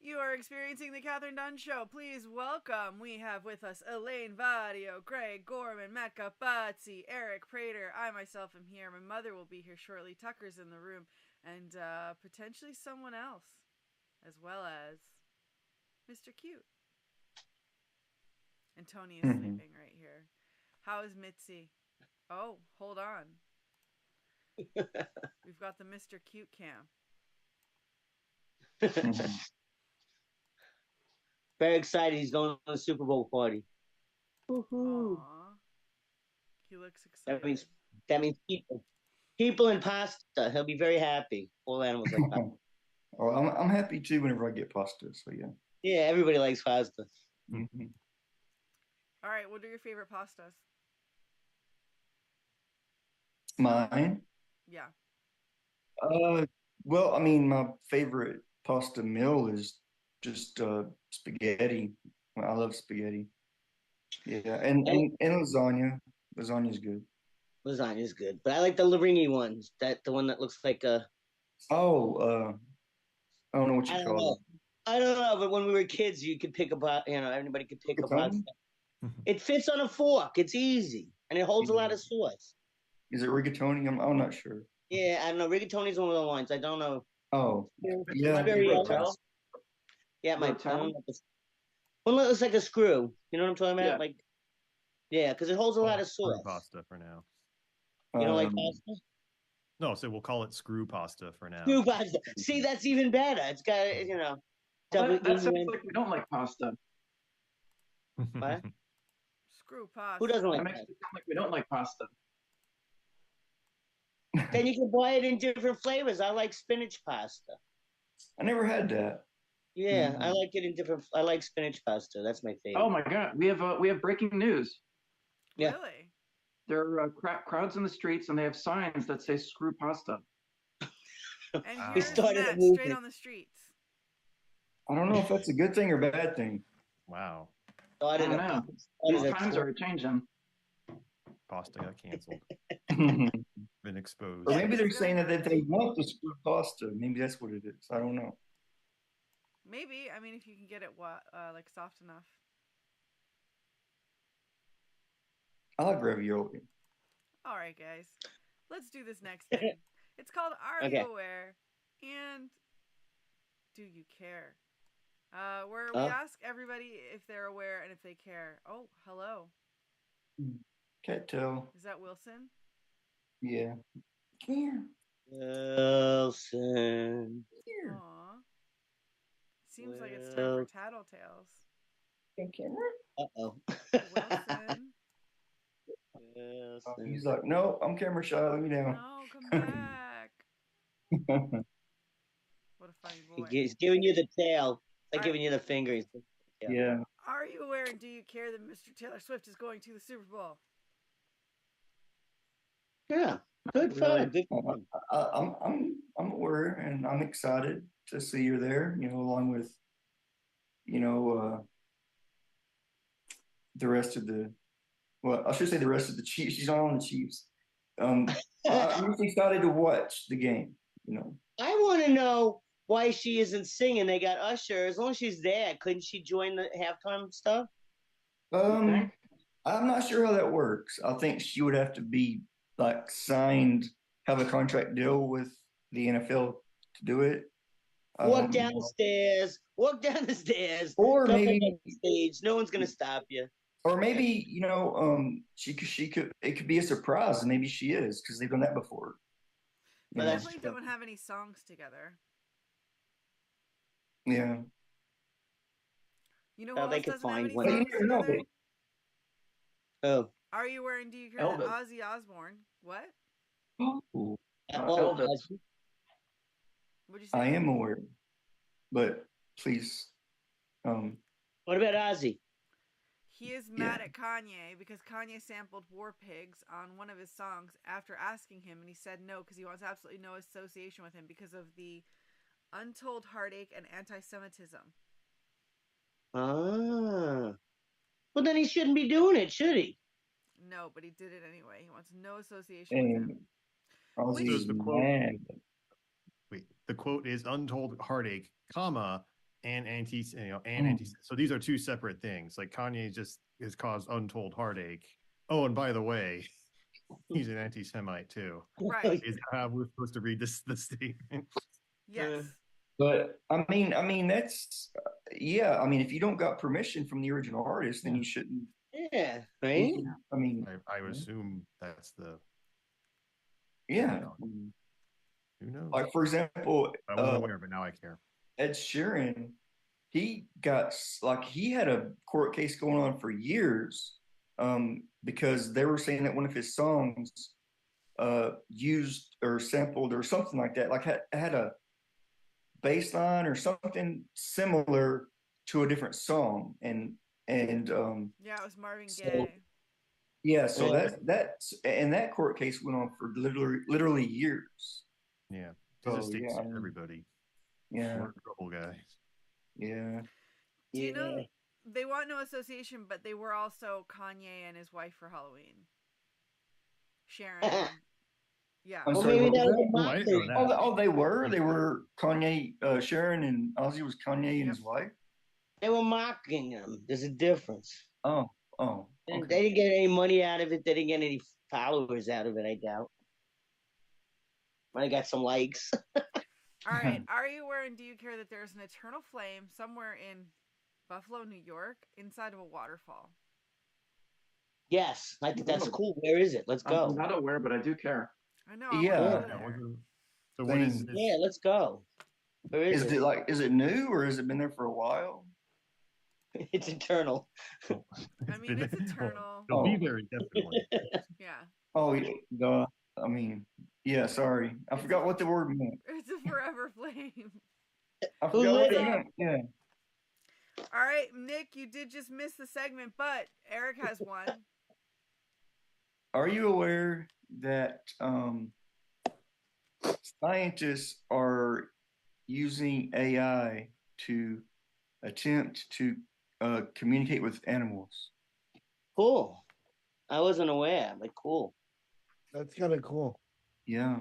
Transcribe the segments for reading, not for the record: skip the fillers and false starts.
You are experiencing the Kathryn Dunn Show. Please welcome. We have with us Elaine, Vario, Greg, Gorman, Matt Capazzi, Eric, Prater. I myself am here. My mother will be here shortly. Tucker's in the room. And potentially someone else. As well as Mr. Cute. And Tony is sleeping right here. How is Mitzi? Oh, hold on. We've got the Mr. Cute cam. Very excited. He's going to the Super Bowl party. Woohoo! Aww. He looks excited. That means people and pasta. He'll be very happy. All animals like pasta. Oh, I'm happy too whenever I get pasta. So yeah. Yeah, everybody likes pasta. Mm-hmm. All right, what are your favorite pastas? Mine? Yeah. Well, I mean, my favorite pasta meal is just spaghetti. I love spaghetti. Yeah, and lasagna. Lasagna's good. Lasagna's good, but I like the Larini ones. The one that looks like a. Oh, I don't know what you call it. I don't know, but when we were kids, you could pick up. Everybody could pick up pasta. It fits on a fork. It's easy, and it holds a lot of sauce. Is it rigatoni? I'm not sure. Yeah, I don't know. Rigatoni's one of the ones. I don't know. Oh, yeah. Yeah, my tongue. One that looks like a screw. You know what I'm talking about? Yeah. Like, yeah, because it holds a lot of sauce. Screw pasta for now. You don't like pasta? No, so we'll call it screw pasta for now. Screw pasta. See, that's even better. It's got, That sounds like we don't like pasta. What? Screw pasta. Who doesn't like That makes it sound like we don't like pasta. Then you can buy it in different flavors. I like spinach pasta. I never had that. Yeah, I like it in different. I like spinach pasta. That's my favorite. Oh my god, we have breaking news. Yeah. Really? There are crowds in the streets, and they have signs that say "Screw pasta." And We here's started Matt a movement. straight on the streets. I don't know if that's a good thing or bad thing. Wow. I don't know. These times are changing. Pasta got canceled. Been exposed. Or maybe they're saying that they want the screw pasta. Maybe that's what it is. I don't know. Maybe. I mean, if you can get it like soft enough. I like ravioli. All right, guys. Let's do this next thing. It's called Are You Aware? And Do You Care? Where we ask everybody if they're aware and if they care. Oh, hello. Can't tell. Is that Wilson? Yeah. Here. Wilson. Here. Aw. Seems like it's time for Tattletales. Camera? Uh-oh. Wilson. Wilson. He's like, no, I'm camera shy. Let me down. No, come back. What a funny boy. He's giving you the tail. Like giving you the finger. Yeah. Are you aware and do you care that Mr. Taylor Swift is going to the Super Bowl? Yeah. Good fun. Good fun. I'm aware and I'm excited to see her there, along with, the rest of the, well, I should say the rest of the Chiefs. She's not on the Chiefs. I'm just excited to watch the game, I want to know why she isn't singing. They got Usher. As long as she's there, couldn't she join the halftime stuff? I'm not sure how that works. I think she would have to be like signed, have a contract deal with the NFL to do it. Walk down the stairs. Or Come maybe on the stage. No one's gonna stop you. Or maybe she could. It could be a surprise, and maybe she is because they've done that before. They definitely don't have any songs together. Yeah. You know what they else could doesn't have find any one. songs together? Oh. Are you wearing? Do you care? Elvis. Ozzy Osbourne. What? Oh, Elvis. What'd you say? I am aware, but please. What about Ozzy? He is mad at Kanye because Kanye sampled War Pigs on one of his songs after asking him, and he said no because he wants absolutely no association with him because of the untold heartache and anti-Semitism. Ah. Well, then he shouldn't be doing it, should he? No, but he did it anyway. He wants no association with him. Ozzy's the mad. Wait, the quote is untold heartache, comma, and anti. So these are two separate things. Like Kanye just has caused untold heartache. Oh, and by the way, he's an anti-Semite too. Right. Is how we're supposed to read the statement. Yes. But I mean that's yeah. I mean, if you don't got permission from the original artist, then you shouldn't. Yeah, right. I mean, I assume that's the. yeah. Who knows? Like for example, I wasn't aware, but now I care. Ed Sheeran, he had a court case going on for years, because they were saying that one of his songs, used or sampled or something like that, like had a bass line or something similar to a different song, and Yeah, it was Marvin Gaye. yeah, so that court case went on for literally years. Yeah, So, just yeah, everybody. Yeah, We're in trouble, guys. yeah. Do you know they want no association, but they were also Kanye and his wife for Halloween. Sharon. Yeah. I'm Well, sorry, maybe what was that was Oh, I my didn't know thing. that. they were Kanye, Sharon and Ozzy was Kanye and his wife. They were mocking him. There's a difference. Oh, And okay. they didn't get any money out of it. They didn't get any followers out of it, I doubt. Might have got some likes. All right. Are you aware and do you care that there's an eternal flame somewhere in Buffalo, New York, inside of a waterfall? Yes, I think that's cool. Where is it? Let's go. I'm not aware, but I do care. I know. I Yeah. want to go there. So what is this? Yeah, let's go. Where is it? Is it new or has it been there for a while? It's eternal. I mean, it's eternal. It'll be there indefinitely. Yeah. Oh, duh. I mean, yeah. Sorry, I forgot what the word meant. It's a forever flame. I Who forgot what lit it it? meant. Yeah. All right, Nick, you did just miss the segment, but Eric has one. Are you aware that scientists are using AI to attempt to communicate with animals? Cool. I wasn't aware, but cool. That's kind of cool. Yeah.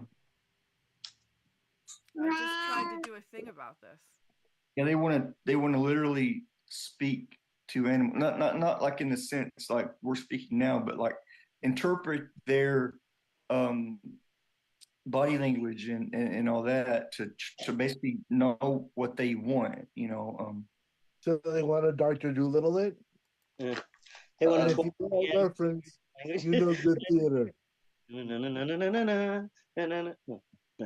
I just tried to do a thing about this. Yeah, they want to literally speak to animals, not like in the sense like we're speaking now, but like interpret their body language and all that to basically know what they want, So they want a Dr. Doolittle it? Yeah. They want If to you know a reference, you know good theater.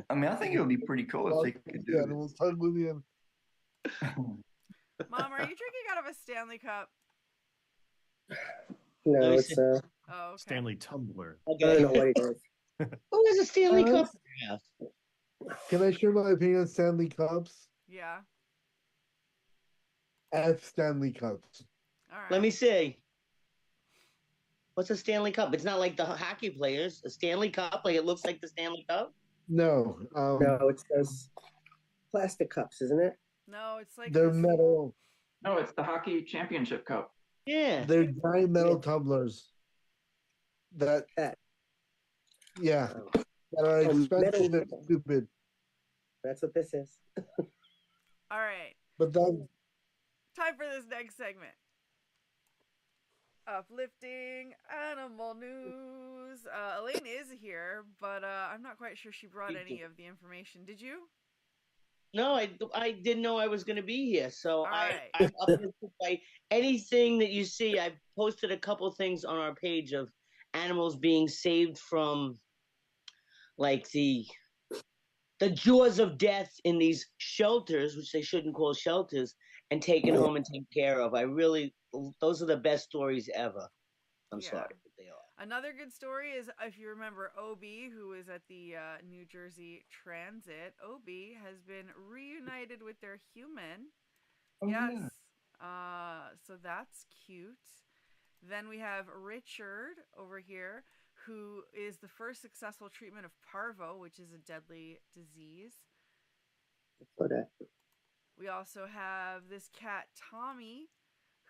I mean, I think it would be pretty cool if they could do it. Animals hug with you. Mom, are you drinking out of a Stanley cup? No, it's Oh, okay. Stanley Tumbler. I don't know what it is. Who has a Stanley Cup? Can I share my opinion on Stanley Cups? Yeah. F Stanley Cups. All right. Let me see. What's a Stanley Cup? It's not like the hockey players. A Stanley Cup, like it looks like the Stanley Cup. No. No, it's those plastic cups, isn't it? No, it's like They're this- metal. No, it's the Hockey Championship Cup. Yeah. They're giant metal tumblers. That. Yeah. That are expensive and stupid. That's what this is. All right. But that. Time for this next segment. Uplifting animal news. Elaine is here, but I'm not quite sure she brought any of the information. Did you? No, I didn't know I was going to be here, so All I'm uplifted by anything that you see. I posted a couple things on our page of animals being saved from, like the jaws of death in these shelters, which they shouldn't call shelters, and taken home and taken care of. Those are the best stories ever. I'm Yeah. sorry, but they are. Another good story is if you remember Obi, who was at the New Jersey Transit. Obi has been reunited with their human. Oh, Yes. yeah. So that's cute. Then we have Richard over here, who is the first successful treatment of parvo, which is a deadly disease. For that. We also have this cat, Tommy,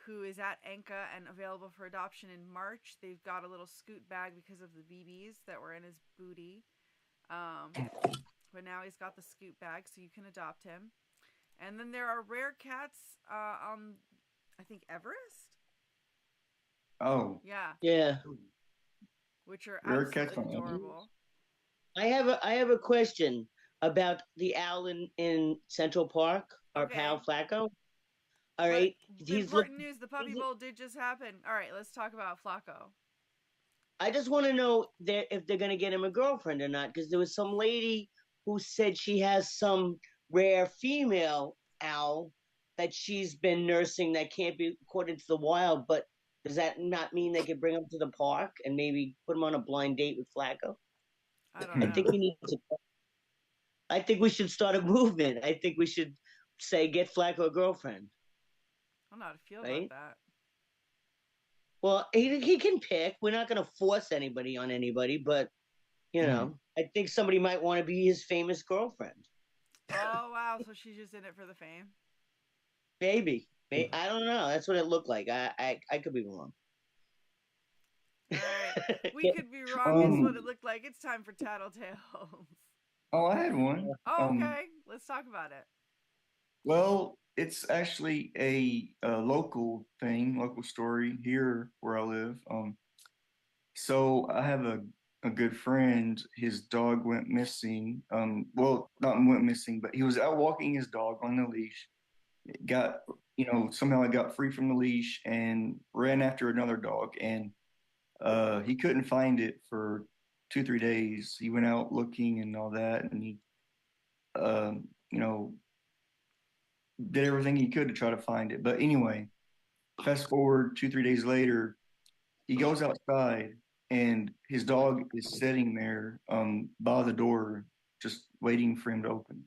who is at Enka and available for adoption in March. They've got a little scoot bag because of the BBs that were in his booty. But now he's got the scoot bag, so you can adopt him. And then there are rare cats on, I think, Everest? Oh, Yeah, Yeah. which are rare cats absolutely on Everest? adorable. I have a question about the owl in Central Park, our Okay. pal Flacco. All But right, he's look. important news, the puppy he's- bowl did just happen. All right, let's talk about Flacco. I just want to know if they're gonna get him a girlfriend or not, because there was some lady who said she has some rare female owl that she's been nursing that can't be caught into the wild. But does that not mean they could bring him to the park and maybe put him on a blind date with Flacco? I don't I know. think we need to. I think we should start a movement. I think we should say get Flacco a girlfriend. I don't know how to feel Right? about that. Well, he can pick. We're not going to force anybody on anybody, but you know, I think somebody might want to be his famous girlfriend. Oh wow, so she's just in it for the fame. Maybe. I don't know. That's what it looked like. I could be wrong. All right, we could be wrong. It's what it looked like. It's time for Tattletales. Oh, I had one. Oh, okay, let's talk about it. Well, it's actually a local thing, local story here where I live. So I have a good friend. His dog went missing. Well, not went missing, but he was out walking his dog on the leash. It got, somehow it got free from the leash and ran after another dog, and he couldn't find it for 2, 3 days. He went out looking and all that, and he, you know, did everything he could to try to find it. But anyway, fast forward 2, 3 days later, he goes outside and his dog is sitting there by the door, just waiting for him to open.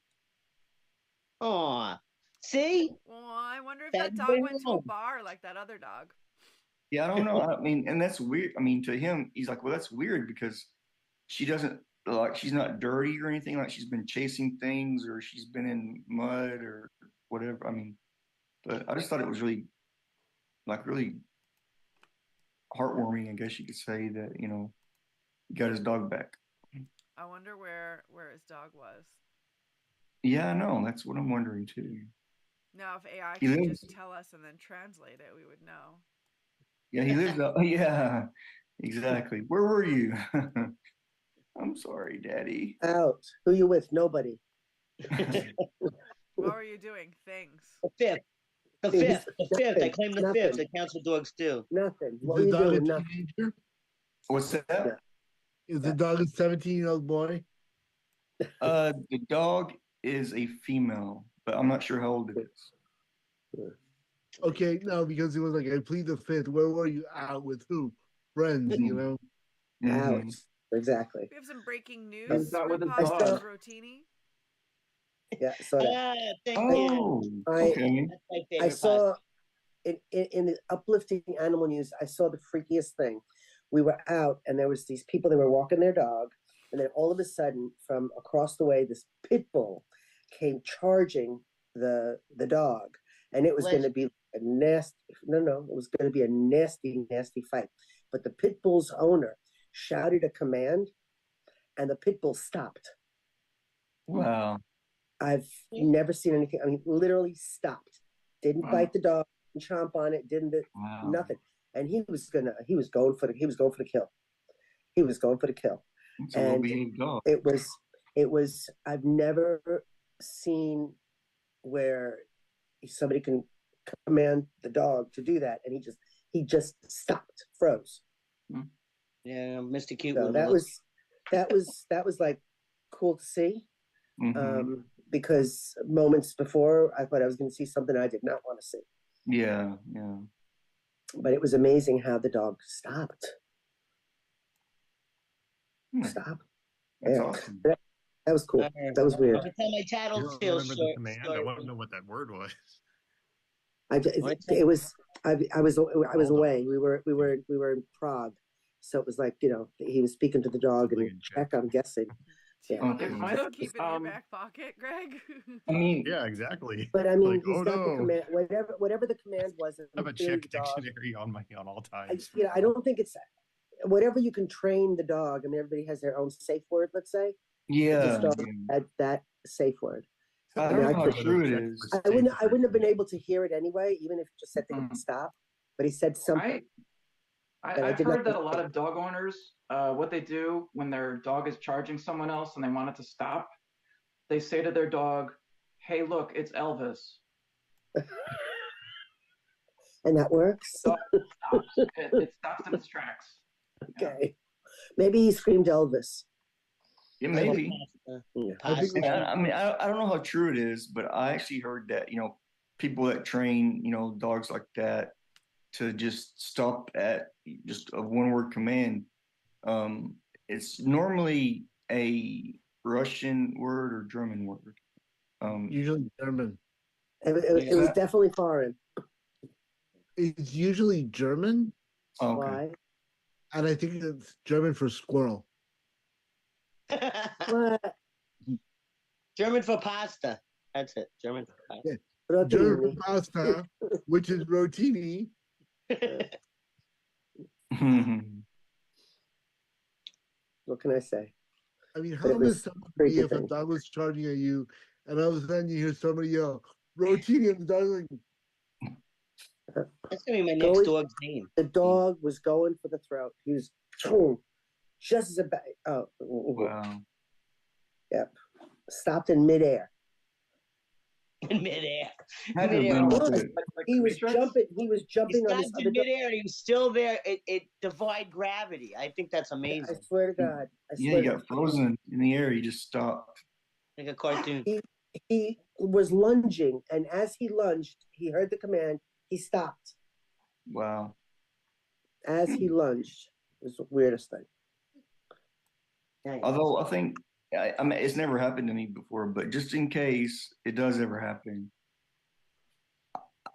Aw. See? Well, I wonder if That's that dog very went to a wrong. bar like that other dog. Yeah, I don't know. I mean, and that's weird. I mean, to him, he's like, well, that's weird because she doesn't, like, she's not dirty or anything. Like, she's been chasing things or she's been in mud or whatever. I mean, but I just thought it was really, like, really heartwarming, I guess you could say, that, he got his dog back. I wonder where his dog was. Yeah, I know. That's what I'm wondering too. Now, if AI He could lives- just tell us and then translate it, we would know. Yeah, he lives out. Yeah, exactly. Where were you? I'm sorry, Daddy. Out. Who you with? Nobody. What were you doing? Things. The fifth. The Things. fifth. The fifth. I Nothing. claim the Nothing. fifth. It counts for dogs too. Nothing. Is What the were you dog a doing? Nothing. teenager? What's that? Yeah. Is the dog a 17-year-old boy? The dog is a female, but I'm not sure how old it is. Okay, no, because it was like, I plead the fifth. Where were you? Out with who? Friends, you know? Mhm. Out. Exactly. We have some breaking news. Who's that with his RuPaul dog? loves Rotini. Yeah. So that. Ah, thank you. Oh, I- okay. That's my I favorite saw in the uplifting animal news, I saw the freakiest thing. We were out and there was these people that were walking their dog, and then all of a sudden from across the way, this pit bull came charging the dog, and it was going to be a nasty. No, it was going to be a nasty, nasty fight. But the pit bull's owner shouted a command, and the pit bull stopped. Wow. I've never seen anything. I mean, literally stopped. Didn't Wow. bite the dog, didn't chomp on it, didn't Wow. nothing. And he was going for the kill. He was going for the kill. It's a And well-behaved dog. It was I've never seen where somebody can command the dog to do that, and he just stopped, froze. Yeah, Mr. Cute. So would that love- was like cool to see. Mhm. Because moments before I thought I was going to see something I did not want to see. Yeah. But it was amazing how the dog stopped. Hmm. Stop. That's Yeah. awesome. That was cool. That was weird. I'll tell my You tattle don't tale remember the command? I want to know what that word was. It was. I was away. We were in Prague, so it was like he was speaking to the dog Something in in Czech. Czech. I'm guessing. Do you Yeah. want to Okay. Kind just of, keep it in your back pocket, Greg? I mean, Yeah, exactly. But I mean, Like, he's oh got the no. command. Whatever the command was. I have a clearly Czech the dog- dictionary on all times. I don't think it's whatever you can train the dog. I mean, everybody has their own safe word. Let's say. yeah. This dog had that safe word, I mean, don't I know how could- true it is. I wouldn't have been able to hear it anyway, even if he just said to him stop. But he said something. I've heard that a lot of dog owners, what they do when their dog is charging someone else and they want it to stop, they say to their dog, "Hey, look, it's Elvis." And that works. Dog stops. It stops in its tracks. Okay. Maybe he screamed Elvis. Yeah, maybe. Yeah. I think I mean, I don't know how true it is, but I actually heard that, people that train, dogs like that to just stop at just a one-word command. It's normally a Russian word or German word. usually German. It was definitely foreign. It's usually German, Okay. Why? and I think it's German for squirrel. What? German for pasta. That's it. German for pasta. German Rotini. pasta, which is rotini. What can I say? I mean, But how it was messed up would it pretty be if a thing. dog was charging at you, and all of a sudden you hear somebody yell rotini, and the dog's like, That's gonna be my next dog's name. The dog was going for the throat. He was just as a Wow. Yep. Stopped in midair. In midair. Had to Midair. run Look, with it. He was jumping. He was He jumping on his stopped other in dog. midair and he was still there. It defied gravity. I think that's I amazing. swear to God. I Yeah, swear you to got frozen in the air. You just stopped. Like a cartoon. He was lunging, and as he lunged, he heard the command. He stopped. Wow. As he lunged, it was the weirdest thing. Although I think, I mean, it's never happened to me before, but just in case it does ever happen,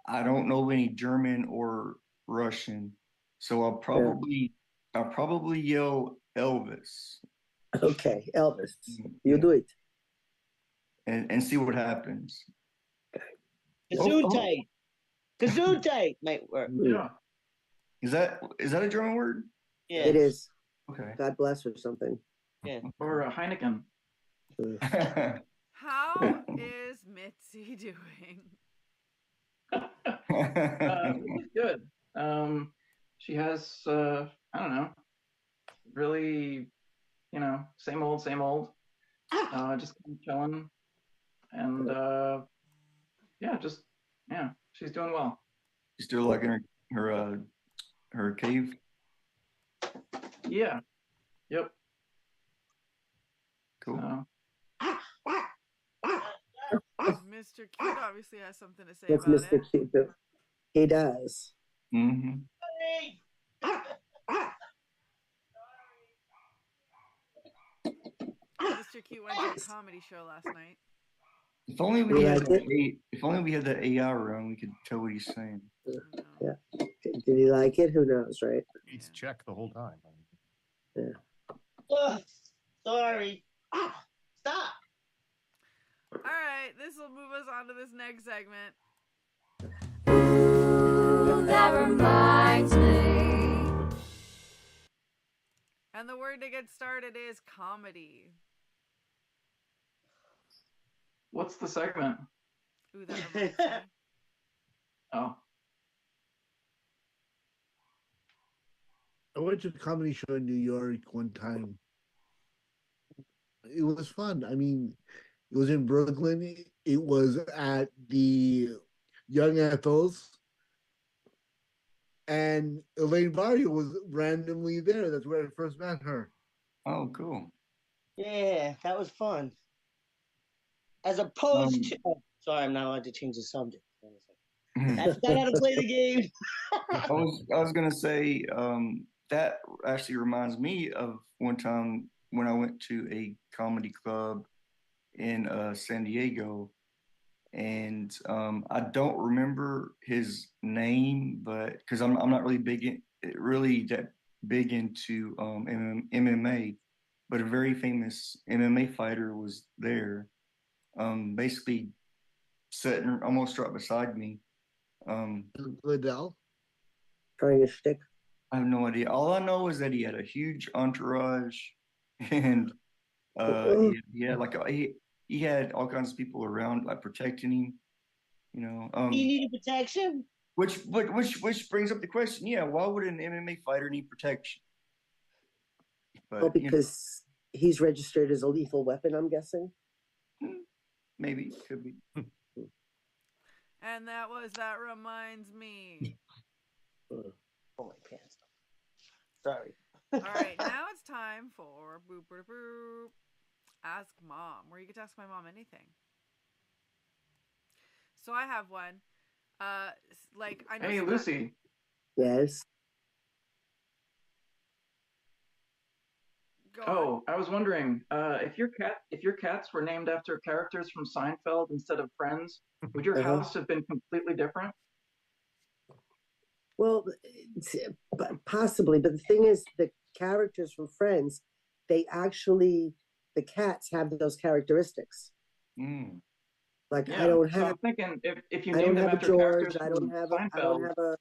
I don't know any German or Russian, so I'll probably yell Elvis Okay, Elvis, you do it. and see what happens. Gesundheit. Gesundheit might work. Yeah. Is that a German word? Yeah. It is. Okay. God bless or something. Yeah. Or Heineken. How is Mitzi doing? It's good. She has, I don't know, really, same old, same old. Just chilling. And she's doing well. You still liking her cave? Yeah. Yep. Cool. Mr. Cute obviously has something to say That's about Mr. it. Cute. He does. Mm-hmm. Mr. Cute went to a comedy show last night. If only we You had liked it? if only we had the AI around, we could tell what he's saying. Yeah. Did he like it? Who knows, right? It's check the whole time. Ugh, sorry. Stop. All right, this will move us on to this next segment. Ooh, that reminds me. And the word to get started is comedy. What's the segment? Ooh, that reminds me. Oh. I went to a comedy show in New York one time. It was fun. I mean, it was in Brooklyn. It was at the Young Ethels. And Elaine Vario was randomly there. That's where I first met her. Oh, cool. Yeah, that was fun. As opposed to... Oh, sorry, I'm not allowed to change the subject. That's not how to play the game. I was gonna say that actually reminds me of one time when I went to a comedy club in San Diego, and I don't remember his name, but because I'm not really that big into MMA, but a very famous MMA fighter was there, basically sitting almost right beside me. Liddell. Trying a shtick. I have no idea. All I know is that he had a huge entourage, and he had like he had all kinds of people around, like protecting him. You know, He needed protection. which brings up the question: yeah, why would an MMA fighter need protection? But Well, because he's registered as a lethal weapon, I'm guessing. maybe could be. And that reminds me. Oh, my pants. Sorry. All right, now it's time for boop boop boop. Ask Mom, where you get to ask my mom anything. So I have one. Like I know. Hey, Lucy. Yes. Go on. Oh, I was wondering if your cats were named after characters from Seinfeld instead of Friends, would your house have been completely different? Well, possibly, but the thing is, the characters from Friends, the cats have those characteristics. Mm. Like Yeah, I don't so have. I'm thinking if you I named don't them have a after George. characters I don't from have Seinfeld,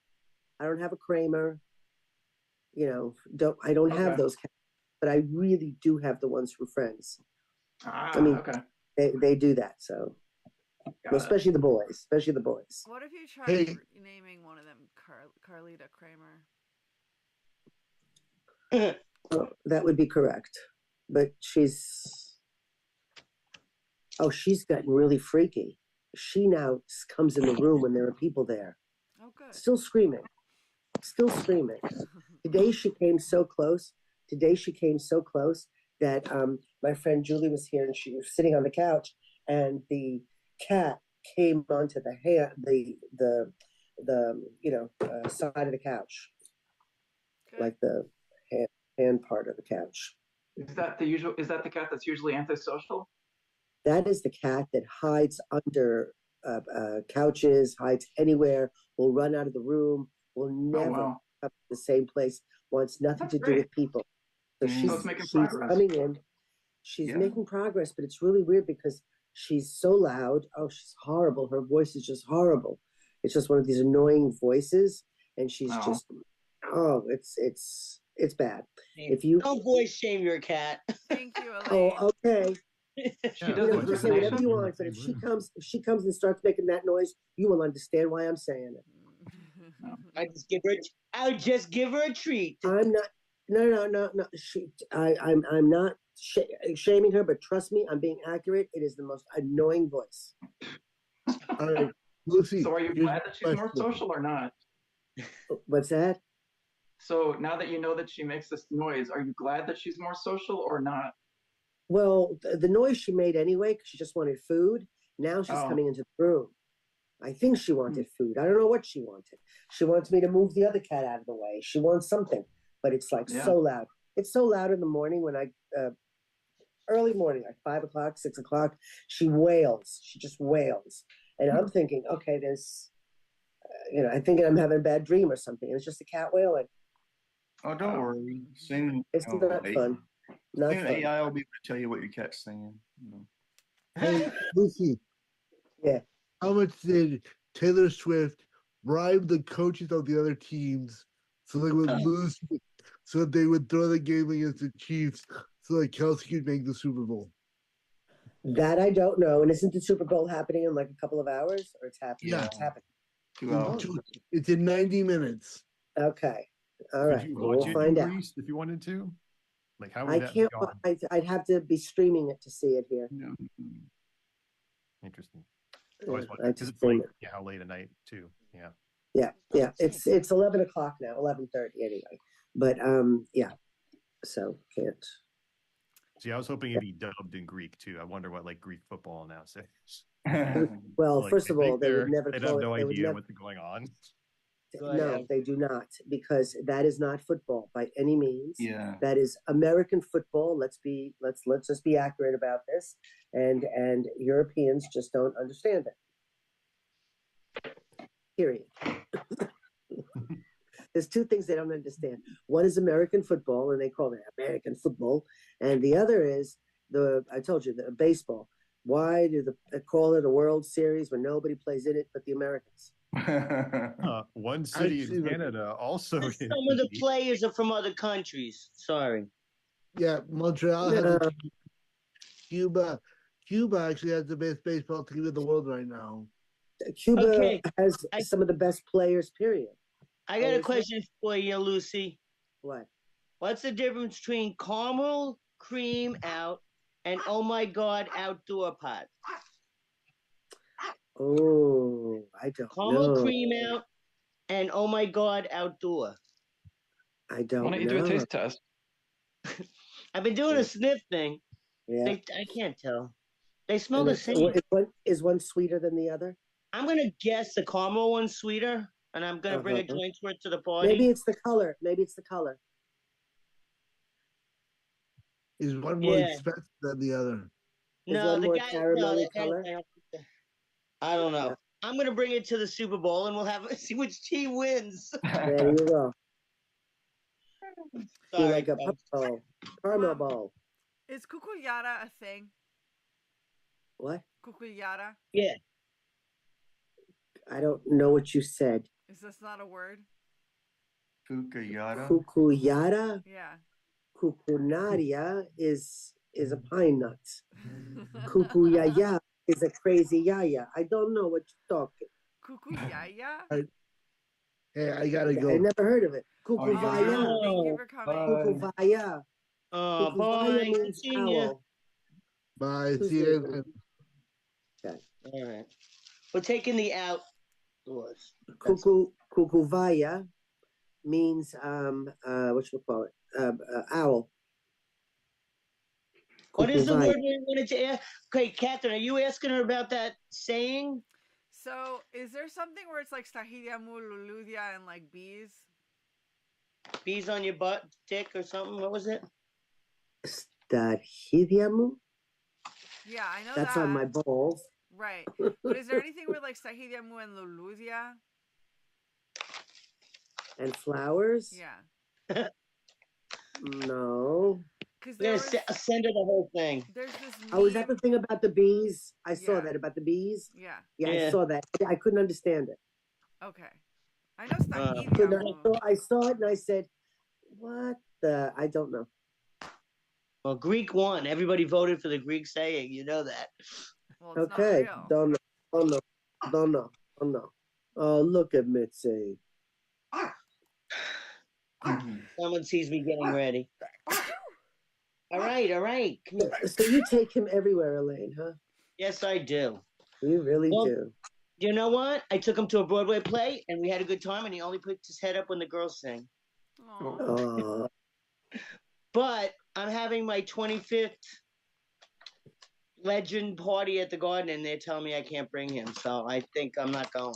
I don't have a Kramer. You know, I don't have Okay. those cats, but I really do have the ones from Friends. Ah, I mean, okay. they do that. So, Got it. especially the boys. What if you tried Hey. naming one of them Carlita Kramer? Well, that would be correct, but she's gotten really freaky. She now comes in the room when there are people there, Oh, good. still screaming. Today she came so close that my friend Julie was here and she was sitting on the couch and the cat came onto the side of the couch, Good. like the hand part of the couch. Is that the cat that's usually antisocial? That is the cat that hides under couches, hides anywhere, will run out of the room, will never wow. come to the same place, wants nothing That's to do great. with people. So Mm. she's, So it's making she's progress. coming in. She's Yeah. making progress, but it's really weird because she's so loud. Oh, she's horrible. Her voice is just horrible. It's just one of these annoying voices, and she's Oh. just it's bad. If you Don't voice shame your cat. Thank you, Elaine. oh okay. She Yeah, does You why know, don't you say whatever impersonation? you in the want, but same if she room? comes and starts making that noise, you will understand why I'm saying it. I just give her a treat. I'm not. No. I'm not shaming her, but trust me, I'm being accurate. It is the most annoying voice. All right, Lucy. So are you here's glad the that she's more question. social or not? What's that? So now that you know that she makes this noise, are you glad that she's more social or not? Well, the noise she made anyway, because she just wanted food. Now she's Oh. coming into the room. I think she wanted food. I don't know what she wanted. She wants me to move the other cat out of the way. She wants something, but it's like Yeah. so loud. It's so loud in the morning when early morning, like 5 o'clock, 6 o'clock, she wails. She just wails. And I'm thinking, okay, there's, I'm thinking I'm having a bad dream or something. And it's just a cat wailing. Oh, don't worry. Soon, It's not fun. Not soon fun. AI will be able to tell you what your cat's saying. You know. Hey, Lucy. Yeah. How much did Taylor Swift bribe the coaches of the other teams so they would lose, so that they would throw the game against the Chiefs so that Kelsey could make the Super Bowl? That I don't know. And isn't the Super Bowl happening in like a couple of hours? Or it's happening? Yeah. It's happening. 2 hours. It's in 90 minutes. Okay. All Could right. you Well, watch we'll it find in out. Greece if you wanted to? Like, how I would that can't. be gone? I'd have to be streaming it to see it here. No. Interesting. Always wondered, I'd 'cause it's stream like, it. yeah, how late at night too. Yeah. Yeah. It's 11 o'clock now, 11:30 anyway. But yeah. So can't. See, I was hoping it'd be dubbed in Greek too. I wonder what like Greek football now says. Well, Like, first I of all, think they would never they'd call have it. no They would idea never. what's going on. Go No, ahead. they do not, because that is not football by any means. Yeah. That is American football. Let's just be accurate about this. And Europeans just don't understand it. Period. There's two things they don't understand. One is American football, and they call it American football, and the other is I told you, the baseball. Why do they call it a World Series when nobody plays in it but the Americans? One city Actually, in like- Canada also. Some is of the the- players are from other countries. Sorry. Yeah, Montreal has No. a Cuba. Cuba actually has the best baseball team in the world right now. Cuba Okay, has I- some of the best players, period. I got Oh, a is it? question for you, Lucy. What? What's the difference between caramel cream out and oh my god outdoor pot? Oh, I don't Caramel know. cream out and oh my god outdoor. I Why don't don't you do a know. taste test? I've been doing a sniff thing. Yeah. I can't tell. They smell And the it's, same. is one sweeter than the other? I'm gonna guess the caramel one's sweeter, and I'm gonna bring a Uh-huh. joint for it to the party. Maybe it's the color. Maybe it's the color. Is one more Yeah. expensive than the other? Is No, one the more guy. caramelly color? I don't know. Yeah. I'm gonna bring it to the Super Bowl, and we'll have see which team wins. There you go. Be Sorry, like a folks. bowl. Caramel Mom. bowl. Is cucuyata a thing? What? Cucuyata? Yeah. I don't know what you said. Is this not a word? Kukayada. Cucuyata? Yeah. Cucunaria is a pine nut. Cucuyaya is a crazy yaya. I don't know what you're talking. Cucuyaya? Hey, I gotta I go. never heard of it. Oh, Cucuvaya. thank you for coming. Cucuvaya. Oh, Cucuvaya bye. Good means seeing you. owl. Bye. Who's See you. leaving? Okay. All right. We're taking the outdoors. Cucuvaya means what you call it? Owl. What is the Cucuvaya. word we wanted to ask? Okay, Catherine, are you asking her about that saying? So, is there something where it's like Stahidiamu, Luludia, and like bees? Bees on your butt, dick, or something? What was it? Stahidiamu? Yeah, I know That's that. on my balls. Right. But is there anything with like Stahidiamu and Luludia? And flowers? Yeah. No. Because We're there gonna was, send her the whole thing. there's this meme. Oh, is that the thing about the bees? I saw Yeah. that about the bees. Yeah. Yeah, Yeah. I saw that. I couldn't understand it. Okay. I know Couldn't- Stahidiamu. I saw it and I said, "What the? I don't know." Well, Greek won. Everybody voted for the Greek saying. You know that. Well, it's Okay, not real. don't know. Don't know. Oh, look at Mitzi. Someone sees me getting ready. All right. Come here. So you take him everywhere, Elaine, huh? Yes, I do. You really Well, do. You know what? I took him to a Broadway play, and we had a good time, and he only puts his head up when the girls sing. Aw. Oh, But I'm having my 25th legend party at the Garden, and they're telling me I can't bring him, so I think I'm not going.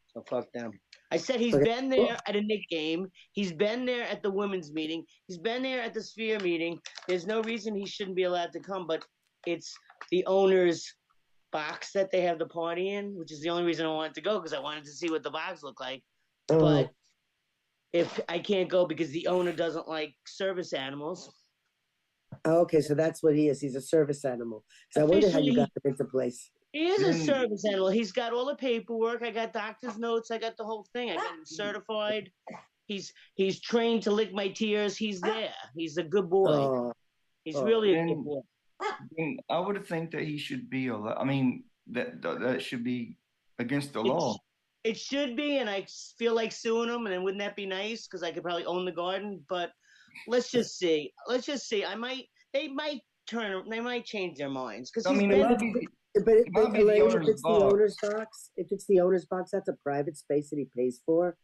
So fuck them. I said he's Okay. been there at a Knick game. He's been there at the women's meeting. He's been there at the Sphere meeting. There's no reason he shouldn't be allowed to come, but it's the owner's box that they have the party in, which is the only reason I wanted to go, because I wanted to see what the box looked like. But if I can't go because the owner doesn't like service animals. okay, so that's what he is. He's a service animal. So I wonder how you got him into place. He is a service animal. He's got all the paperwork. I got doctor's notes. I got the whole thing. I got him certified. He's trained to lick my tears. He's there. He's a good boy. Oh, He's really a Then- good boy. then I would think that he should be allowed. I mean, that should be against the law. It should be, and I feel like suing him, and then wouldn't that be nice? Because I could probably own the garden. But let's just see. They might change their minds. Because I mean, it might be. but might be the Elaine, owner's if it's the box. owner's box, that's a private space that he pays for.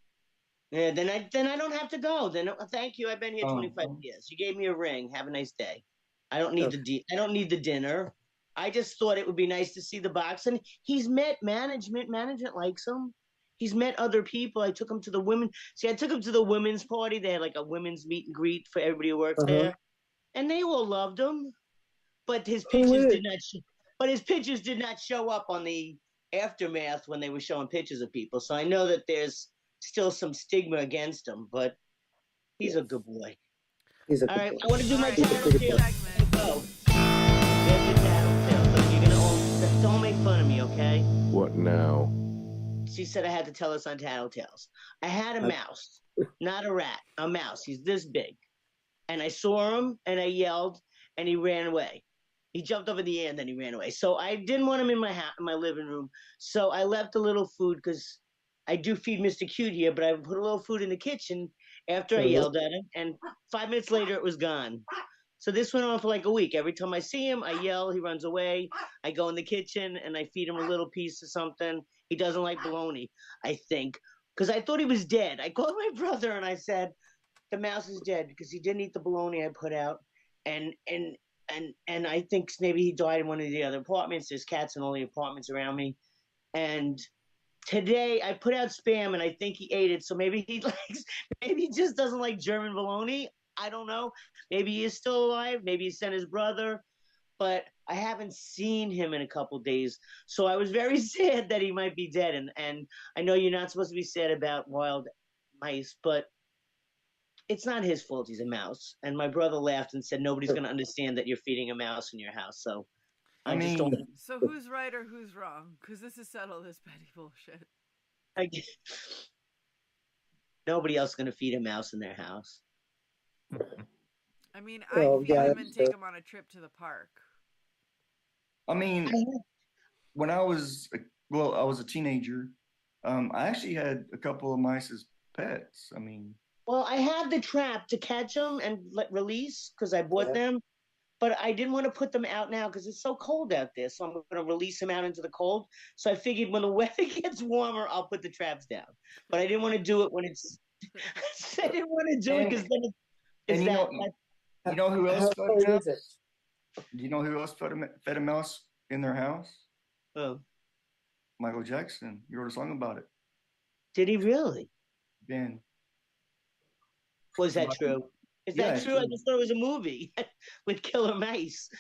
yeah, then I don't have to go. Then thank you. I've been here Oh. 25 years. You gave me a ring. Have a nice day. I don't need I don't need the dinner. I just thought it would be nice to see the box. And he's met management. Management likes him. He's met other people. I took him to the women. See, I took him to the women's party. They had like a women's meet and greet for everybody who works there, and they all loved him. But his pictures did not. But his pictures did not show up on the aftermath when they were showing pictures of people. So I know that there's still some stigma against him. But he's a good boy. He's a All right, good I boy. want to do my Alright, tattoo. segment. Go. Get the tattletale. So you're gonna don't make fun of me, okay? What now? She said I had to tell us on Tattletales. I had a mouse, not a rat, a mouse. He's this big. And I saw him and I yelled and he ran away. He jumped up in the air and then he ran away. So I didn't want him in my living room. So I left a little food because I do feed Mr. Cute here, but I put a little food in the kitchen after I yelled at him. And 5 minutes later, it was gone. So this went on for like a week. Every time I see him, I yell, he runs away. I go in the kitchen and I feed him a little piece of something. He doesn't like bologna, I think, because I thought he was dead. I called my brother and I said, the mouse is dead because he didn't eat the bologna I put out. And I think maybe he died in one of the other apartments. There's cats in all the apartments around me. And today I put out Spam and I think he ate it. So maybe maybe he just doesn't like German bologna. I don't know. Maybe he is still alive. Maybe he sent his brother, but I haven't seen him in a couple days. So I was very sad that he might be dead. And I know you're not supposed to be sad about wild mice, but it's not his fault. He's a mouse. And my brother laughed and said, nobody's going to understand that you're feeding a mouse in your house. So I just don't. So who's right or who's wrong? Because this is settle this petty bullshit. Nobody else is going to feed a mouse in their house. I mean, I'd feed him and take him on a trip to the park. I mean, when I was a teenager, I actually had a couple of mice as pets. I mean, well, I have the trap to catch them and release because I bought them, but I didn't want to put them out now because it's so cold out there. So I'm going to release them out into the cold. So I figured when the weather gets warmer, I'll put the traps down. But I didn't want to do it when it's. I didn't want to do it because then it's that. You know who else fed a mouse? Do you know who else fed a mouse in their house? Oh, Michael Jackson. You wrote a song about it. Did he really? Ben. Was that true? Is that true? I just thought it was a movie with killer mice.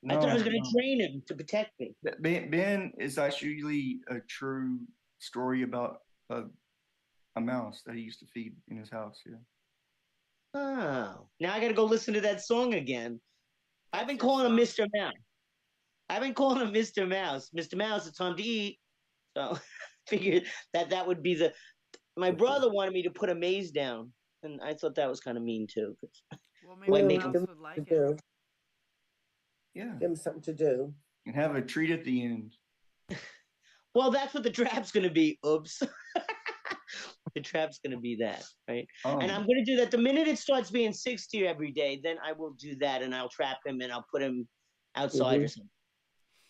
No, I thought I was going to train him to protect me. Ben is actually a true story about a mouse that he used to feed in his house. Yeah. Oh, now I got to go listen to that song again. I've been calling him Mr. Mouse. Mr. Mouse. Mr. Mouse, it's time to eat. So figured that would be my brother wanted me to put a maze down. And I thought that was kind of mean too. Well, maybe Mouse would like it. Yeah. Give him something to do. And have a treat at the end. Well, that's what the trap's going to be. Oops. The trap's going to be that, right? Oh. And I'm going to do that. The minute it starts being 60 every day, then I will do that and I'll trap him and I'll put him outside or something.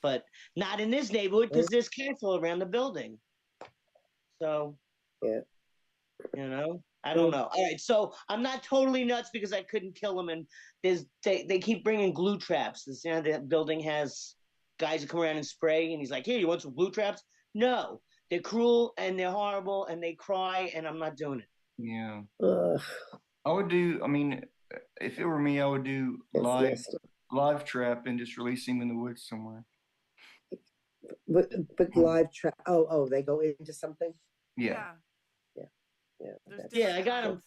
But not in this neighborhood because there's cats all around the building. So, you know, I don't know. All right, so I'm not totally nuts because I couldn't kill them. And they keep bringing glue traps. The building has guys who come around and spray. And he's like, here, you want some glue traps? No. They're cruel and they're horrible and they cry and I'm not doing it. Yeah. I would do, I mean, if it were me, I would do live trap and just release him in the woods somewhere. But live trap, they go into something? Yeah. Yeah, I got them.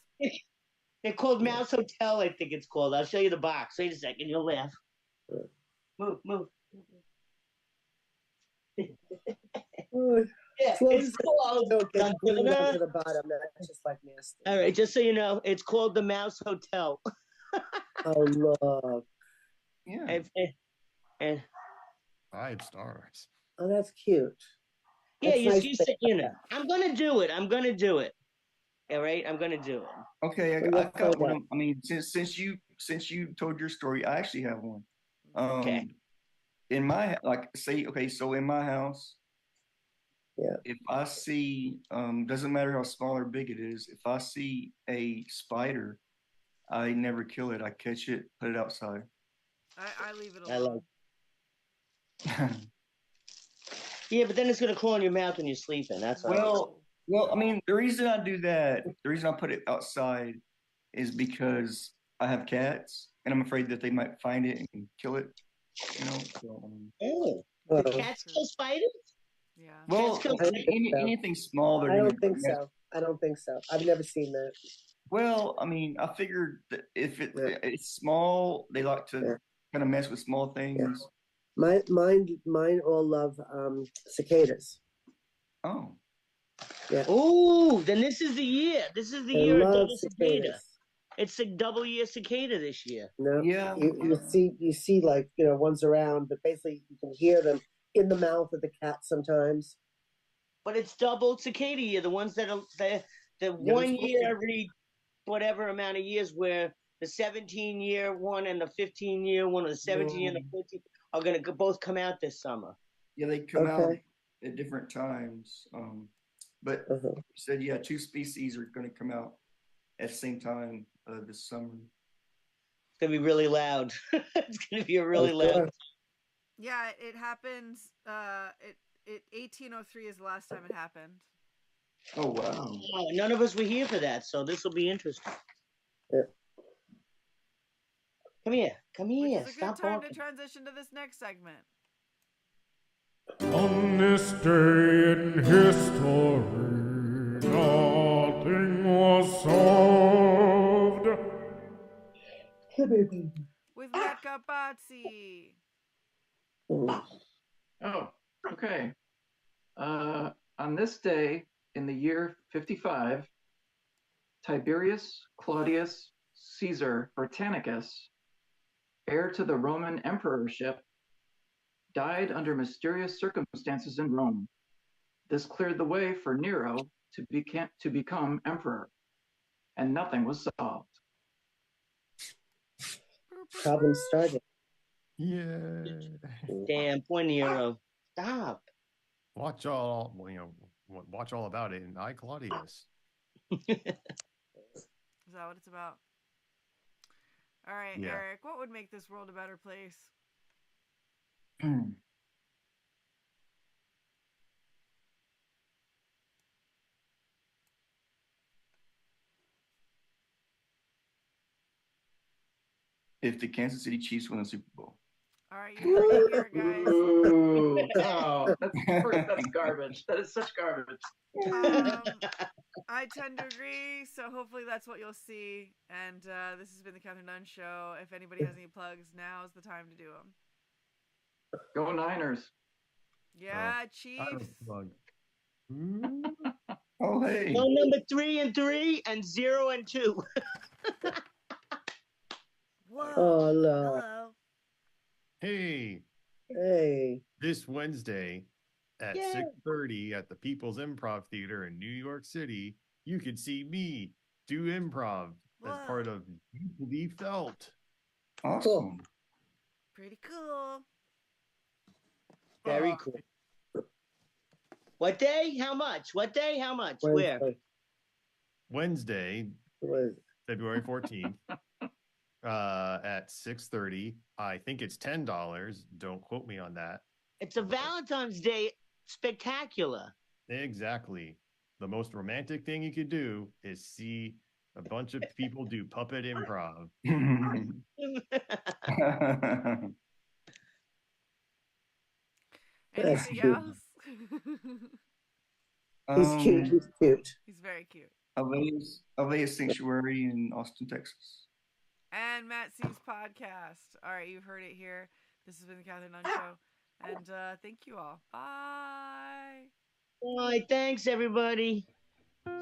They're called Mouse Hotel, I think it's called. I'll show you the box. Wait a second, you'll laugh. Move. Yeah, it's called. To the bottom. That's just like nasty. All right, just so you know, it's called the Mouse Hotel. Oh look. Yeah. And 5 stars. Oh, that's cute. Yeah, that's you said, you know, I'm gonna do it. All right, I'm gonna do it. Okay, I got one. I mean, since you told your story, I actually have one. Okay. In my so in my house. Yeah. If I see, doesn't matter how small or big it is, if I see a spider, I never kill it. I catch it, put it outside. I leave it alone. Yeah, but then it's gonna crawl in your mouth when you're sleeping. That's all. Well, I mean, the reason I do that, the reason I put it outside, is because I have cats, and I'm afraid that they might find it and kill it. You know. So, the cats kill spiders? Yeah. Well, anything small. I don't think so. I've never seen that. Well, I mean, I figured that if it's small, they like to kind of mess with small things. Yeah. Mine all love cicadas. Oh. Yeah. Oh, then this is the year. This is the year of double cicada. it's a double year cicada this year. No, Yeah. you see like ones around, but basically you can hear them in the mouth of the cat sometimes. But it's double cicada year. The ones that are the 1 year every whatever amount of years, where the 17-year one and the 15-year one, or the 17 and the 14 are going to both come out this summer. Yeah, they come out at different times. But you said, yeah, 2 species are going to come out at the same time this summer. It's going to be really loud. It's going to be a really loud. Yeah, it happens. 1803 is the last time it happened. Oh, wow. Oh, none of us were here for that, so this will be interesting. Yeah. Come here. Which is a Stop good time walking. to transition to this next segment. On this day in history, nothing was solved. With Matt Capazzi. Oh, okay. On this day in the year 55, Tiberius Claudius Caesar Britannicus, heir to the Roman emperorship, died under mysterious circumstances in Rome. This cleared the way for Nero to become emperor, and nothing was solved. Problem started. Yeah. Damn, poor Nero. Stop. Watch all about it in I Claudius. Is that what it's about? All right, Yeah. Eric, what would make this world a better place? If the Kansas City Chiefs win the Super Bowl. All right, you heard it here, guys. Ooh, no, that's garbage. That is such garbage. I tend to agree, so hopefully that's what you'll see. And this has been the Kathryn Dunn Show. If anybody has any plugs, now's the time to do them. Go Niners. Yeah, Chiefs. Oh, hey. No, number 3 and 3 and 0 and 2. Whoa. Oh, no. Hello. Hey, Hey. this Wednesday at 6:30 at the People's Improv Theater in New York City, you can see me do improv as part of Deeply Felt. Awesome. Pretty cool. Very cool. What day? How much? What day? How much? Where? Wednesday, February 14th. At 6:30. I think it's $10. Don't quote me on that. It's a Valentine's Day spectacular. Exactly. The most romantic thing you could do is see a bunch of people do puppet improv. Anything else? He's cute. He's cute. He's very cute. Alveus Sanctuary in Austin, Texas. And Matt C's podcast. All right, you've heard it here. This has been the Kathryn Dunn Show. And thank you all. Bye. All right, thanks, everybody.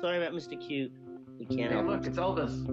Sorry about Mr. Cute. We can't Hey, help look, it. it's Elvis.